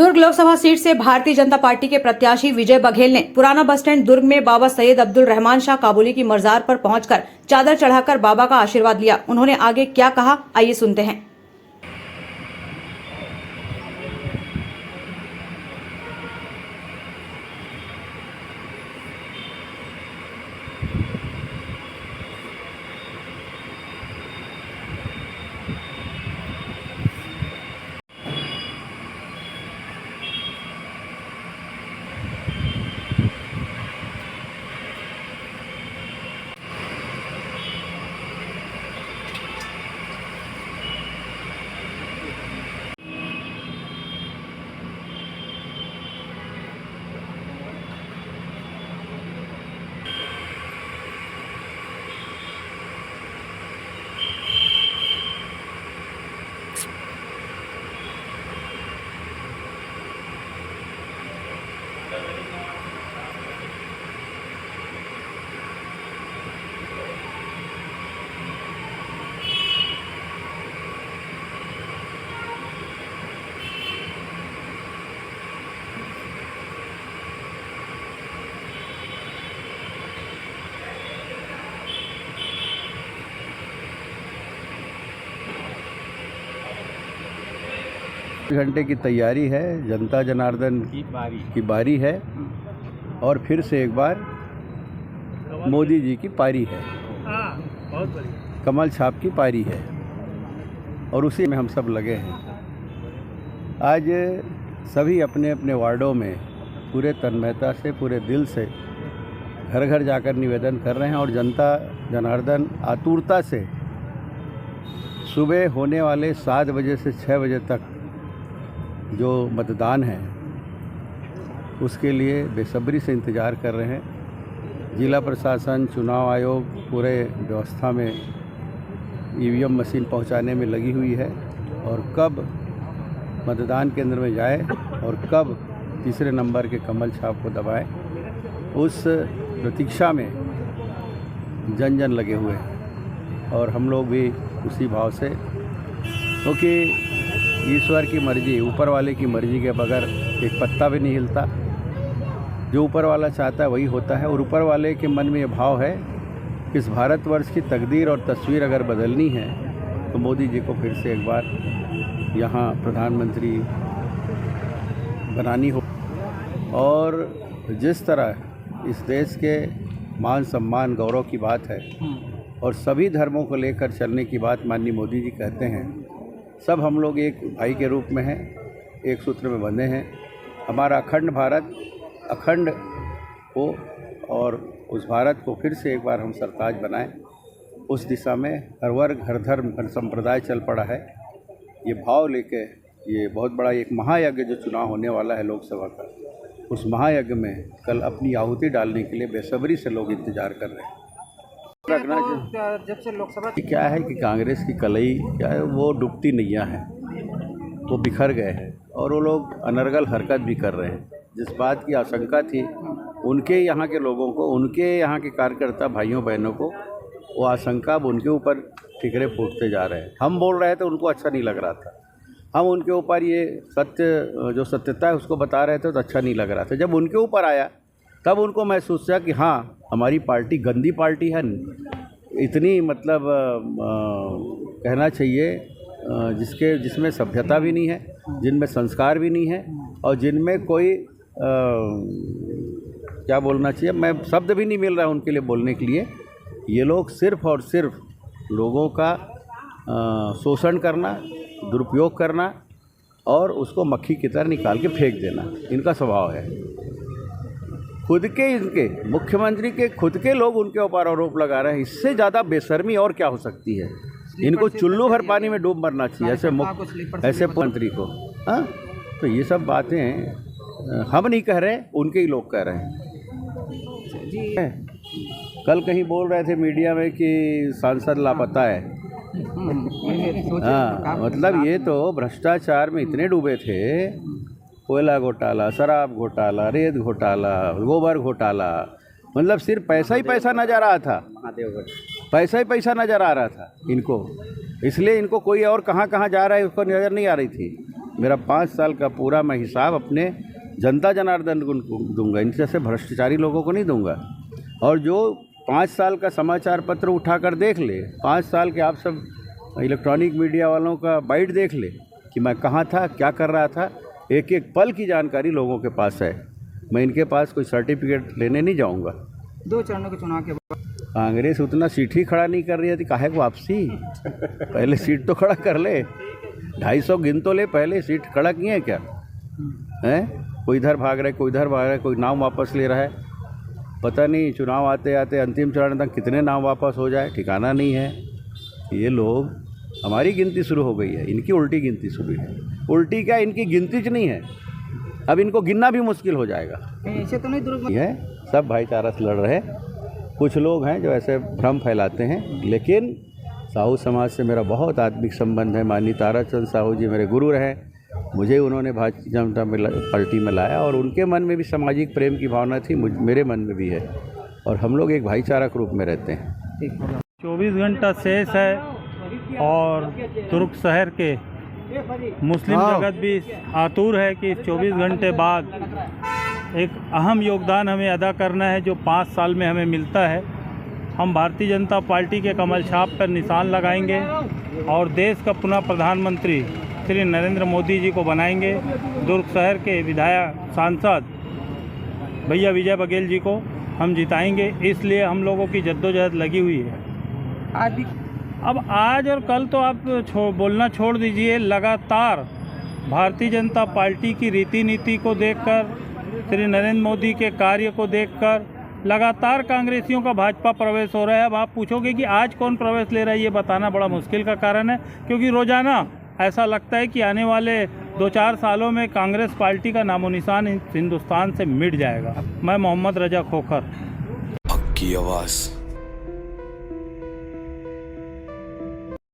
Durg Lok Sabha seat से Bharatiya Janata party के प्रत्याशी विजय बघेल ने पुराना बस स्टैंड दुर्ग में बाबा सैयद अब्दुल रहमान शाह काबुली की मजार पर पहुंचकर चादर चढ़ाकर बाबा का आशीर्वाद लिया। उन्होंने आगे क्या कहा, आइए सुनते हैं। घंटे की तैयारी है, जनता जनार्दन की बारी है और फिर से एक बार मोदी जी की पारी है, कमल छाप की पारी है और उसी में हम सब लगे हैं। आज सभी अपने अपने वार्डों में पूरे तन्मयता से, पूरे दिल से घर घर जाकर निवेदन कर रहे हैं और जनता जनार्दन आतुरता से सुबह होने वाले 7 बजे से 6 बजे तक जो मतदान है उसके लिए बेसब्री से इंतज़ार कर रहे हैं। जिला प्रशासन, चुनाव आयोग पूरे व्यवस्था में ईवीएम मशीन पहुंचाने में लगी हुई है और कब मतदान केंद्र में जाए और कब तीसरे नंबर के कमल छाप को दबाए, उस प्रतीक्षा में जन जन लगे हुए हैं और हम लोग भी उसी भाव से, क्योंकि ईश्वर की मर्जी, ऊपर वाले की मर्जी के बगैर एक पत्ता भी नहीं हिलता। जो ऊपर वाला चाहता है वही होता है और ऊपर वाले के मन में ये भाव है कि इस भारतवर्ष की तकदीर और तस्वीर अगर बदलनी है तो मोदी जी को फिर से एक बार यहाँ प्रधानमंत्री बनानी हो। और जिस तरह इस देश के मान सम्मान गौरव की बात है और सभी धर्मों को लेकर चलने की बात माननीय मोदी जी कहते हैं, सब हम लोग एक भाई के रूप में हैं, एक सूत्र में बंधे हैं। हमारा अखंड भारत अखंड हो और उस भारत को फिर से एक बार हम सरताज बनाएं, उस दिशा में हर वर्ग, हर धर्म, हर संप्रदाय चल पड़ा है। ये भाव लेके ये बहुत बड़ा एक महायज्ञ जो चुनाव होने वाला है लोकसभा का, उस महायज्ञ में कल अपनी आहुति डालने के लिए बेसब्री से लोग इंतज़ार कर रहे हैं। जब से लोकसभा क्या है कि कांग्रेस की कलई क्या है, वो डूबती नैया है, वो बिखर गए हैं और वो लोग अनर्गल हरकत भी कर रहे हैं। जिस बात की आशंका थी उनके यहाँ के लोगों को, उनके यहाँ के कार्यकर्ता भाइयों बहनों को, वो आशंका अब उनके ऊपर ठिकरे फूटते जा रहे हैं। हम बोल रहे थे उनको अच्छा नहीं लग रहा था, हम उनके ऊपर ये सत्य जो सत्यता है उसको बता रहे थे तो अच्छा नहीं लग रहा था। जब उनके ऊपर आया तब उनको महसूस हुआ कि हाँ, हमारी पार्टी गंदी पार्टी है, इतनी मतलब कहना चाहिए जिसमें सभ्यता भी नहीं है, जिनमें संस्कार भी नहीं है और जिनमें कोई क्या बोलना चाहिए, मैं शब्द भी नहीं मिल रहा है उनके लिए बोलने के लिए। ये लोग सिर्फ़ और सिर्फ लोगों का शोषण करना, दुरुपयोग करना और उसको मक्खी की तरह निकाल के फेंक देना, इनका स्वभाव है। खुद के इनके मुख्यमंत्री के खुद के लोग उनके ऊपर आरोप लगा रहे हैं। इससे ज़्यादा बेशर्मी और क्या हो सकती है? इनको चुल्लू भर पानी में डूब मरना चाहिए ऐसे मंत्री को। हाँ, तो ये सब बातें हम नहीं कह रहे, उनके ही लोग कह रहे हैं। कल कहीं बोल रहे थे मीडिया में कि सांसद लापता है। हाँ, मतलब ये तो भ्रष्टाचार में इतने डूबे थे, कोयला घोटाला, शराब घोटाला, रेत घोटाला, गोबर घोटाला, मतलब सिर्फ पैसा ही पैसा नज़र आ रहा था, पैसा ही पैसा नज़र आ रहा था इनको। इसलिए इनको कोई और कहाँ कहाँ जा रहा है उसको नज़र नहीं आ रही थी। मेरा 5 साल का पूरा मैं हिसाब अपने जनता जनार्दन को दूंगा, इन जैसे भ्रष्टाचारी लोगों को नहीं दूंगा। और जो 5 साल का समाचार पत्र उठाकर देख ले, 5 साल के आप सब इलेक्ट्रॉनिक मीडिया वालों का बाइट देख ले कि मैं कहाँ था, क्या कर रहा था, एक एक पल की जानकारी लोगों के पास है। मैं इनके पास कोई सर्टिफिकेट लेने नहीं जाऊंगा। 2 चरणों के चुनाव के बाद कांग्रेस उतना सीट ही खड़ा नहीं कर रही थी, काहे को वापसी? पहले सीट तो खड़ा कर ले, 250 गिन तो ले, पहले सीट खड़ा किए हैं क्या? हैं? कोई इधर भाग रहा है, कोई इधर भाग रहा है, कोई नाम वापस ले रहा है। पता नहीं चुनाव आते आते अंतिम चरण तक कितने नाम वापस हो जाए, ठिकाना नहीं है। ये लोग, हमारी गिनती शुरू हो गई है, इनकी उल्टी गिनती शुरू है। उल्टी क्या, इनकी गिनती च नहीं है, अब इनको गिनना भी मुश्किल हो जाएगा। कहीं ऐसे तो नहीं दुर्ग में है सब भाईचारा से लड़ रहे हैं। कुछ लोग हैं जो ऐसे भ्रम फैलाते हैं, लेकिन साहू समाज से मेरा बहुत आत्मिक संबंध है। माननीय ताराचंद साहू जी मेरे गुरु रहे, मुझे उन्होंने भारतीय जनता पार्टी में लाया और उनके मन में भी सामाजिक प्रेम की भावना थी, मेरे मन में भी है, और हम लोग एक भाईचारा के रूप में रहते हैं। 24 घंटा शेष है और दुर्ग शहर के मुस्लिम जगत भी आतुर है कि 24 घंटे बाद एक अहम योगदान हमें अदा करना है जो 5 साल में हमें मिलता है। हम भारतीय जनता पार्टी के कमल छाप पर निशान लगाएंगे और देश का पुनः प्रधानमंत्री श्री नरेंद्र मोदी जी को बनाएंगे। दुर्ग शहर के विधायक सांसद भैया विजय बघेल जी को हम जिताएंगे, इसलिए हम लोगों की जद्दोजहद लगी हुई है। आज भी अब आज और कल तो आप बोलना छोड़ दीजिए, लगातार भारतीय जनता पार्टी की रीति नीति को देखकर, श्री नरेंद्र मोदी के कार्य को देखकर लगातार कांग्रेसियों का भाजपा प्रवेश हो रहा है। अब आप पूछोगे कि आज कौन प्रवेश ले रहा है, ये बताना बड़ा मुश्किल का कारण है, क्योंकि रोजाना ऐसा लगता है कि आने वाले 2-4 सालों में कांग्रेस पार्टी का नामो निशान हिंदुस्तान से मिट जाएगा। मैं मोहम्मद रजा खोखर, हक की आवाज़।